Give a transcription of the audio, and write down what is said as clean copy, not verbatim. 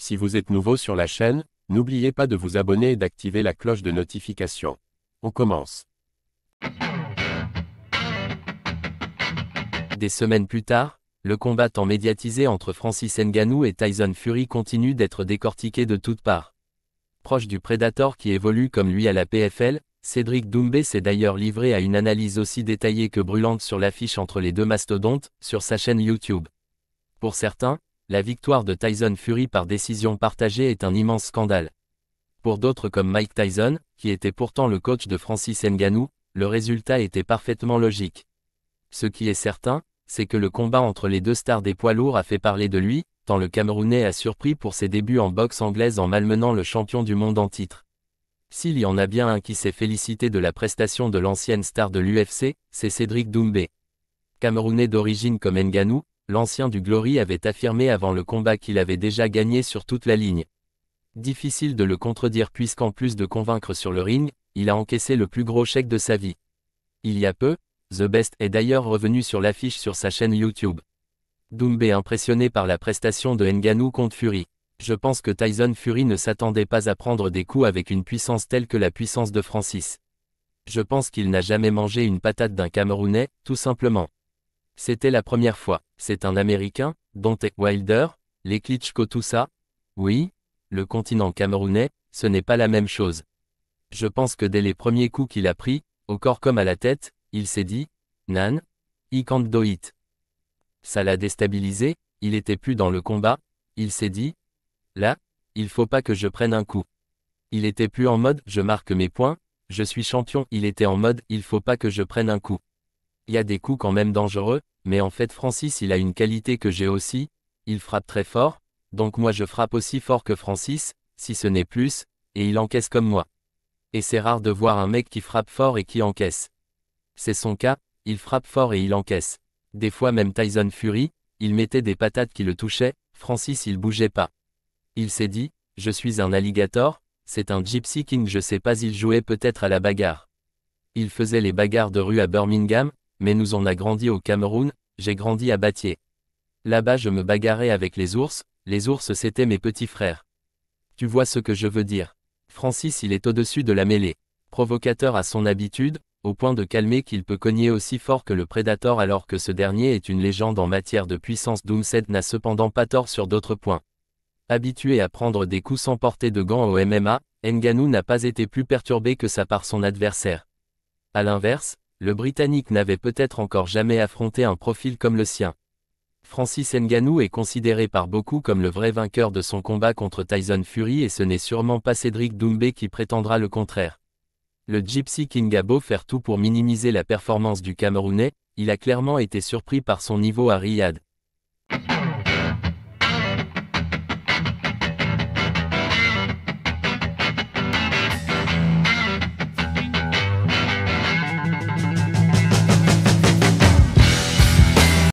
Si vous êtes nouveau sur la chaîne, n'oubliez pas de vous abonner et d'activer la cloche de notification. On commence. Des semaines plus tard, le combat tant médiatisé entre Francis Ngannou et Tyson Fury continue d'être décortiqué de toutes parts. Proche du Predator qui évolue comme lui à la PFL, Cédric Doumbé s'est d'ailleurs livré à une analyse aussi détaillée que brûlante sur l'affiche entre les deux mastodontes, sur sa chaîne YouTube. Pour certains, la victoire de Tyson Fury par décision partagée est un immense scandale. Pour d'autres comme Mike Tyson, qui était pourtant le coach de Francis Ngannou, le résultat était parfaitement logique. Ce qui est certain, c'est que le combat entre les deux stars des poids lourds a fait parler de lui, tant le Camerounais a surpris pour ses débuts en boxe anglaise en malmenant le champion du monde en titre. S'il y en a bien un qui s'est félicité de la prestation de l'ancienne star de l'UFC, c'est Cédric Doumbé. Camerounais d'origine comme Ngannou, l'ancien du Glory avait affirmé avant le combat qu'il avait déjà gagné sur toute la ligne. Difficile de le contredire puisqu'en plus de convaincre sur le ring, il a encaissé le plus gros chèque de sa vie. Il y a peu, The Best est d'ailleurs revenu sur l'affiche sur sa chaîne YouTube. Doumbé impressionné par la prestation de Ngannou contre Fury. Je pense que Tyson Fury ne s'attendait pas à prendre des coups avec une puissance telle que la puissance de Francis. Je pense qu'il n'a jamais mangé une patate d'un Camerounais, tout simplement. C'était la première fois. C'est un Américain, Deontay Wilder, les Klitschko tout ça. Oui, le continent camerounais, ce n'est pas la même chose. Je pense que dès les premiers coups qu'il a pris, au corps comme à la tête, il s'est dit « Nan, I can't do it ». Ça l'a déstabilisé, il était plus dans le combat, il s'est dit « Là, il faut pas que je prenne un coup ». Il était plus en mode « je marque mes points, je suis champion », il était en mode « il faut pas que je prenne un coup ». Il y a des coups quand même dangereux, mais en fait Francis il a une qualité que j'ai aussi, il frappe très fort, donc moi je frappe aussi fort que Francis, si ce n'est plus, et il encaisse comme moi. Et c'est rare de voir un mec qui frappe fort et qui encaisse. C'est son cas, il frappe fort et il encaisse. Des fois même Tyson Fury, il mettait des patates qui le touchaient, Francis il bougeait pas. Il s'est dit, je suis un alligator, c'est un Gypsy King, je sais pas, il jouait peut-être à la bagarre. Il faisait les bagarres de rue à Birmingham, mais nous on a grandi au Cameroun, j'ai grandi à Battier. Là-bas je me bagarrais avec les ours c'était mes petits frères. Tu vois ce que je veux dire. Francis il est au-dessus de la mêlée. Provocateur à son habitude, au point de calmer qu'il peut cogner aussi fort que le Predator alors que ce dernier est une légende en matière de puissance. Doumbé n'a cependant pas tort sur d'autres points. Habitué à prendre des coups sans porter de gants au MMA, Ngannou n'a pas été plus perturbé que ça par son adversaire. A l'inverse, le Britannique n'avait peut-être encore jamais affronté un profil comme le sien. Francis Ngannou est considéré par beaucoup comme le vrai vainqueur de son combat contre Tyson Fury et ce n'est sûrement pas Cédric Doumbé qui prétendra le contraire. Le Gypsy King a beau faire tout pour minimiser la performance du Camerounais, il a clairement été surpris par son niveau à Riyad.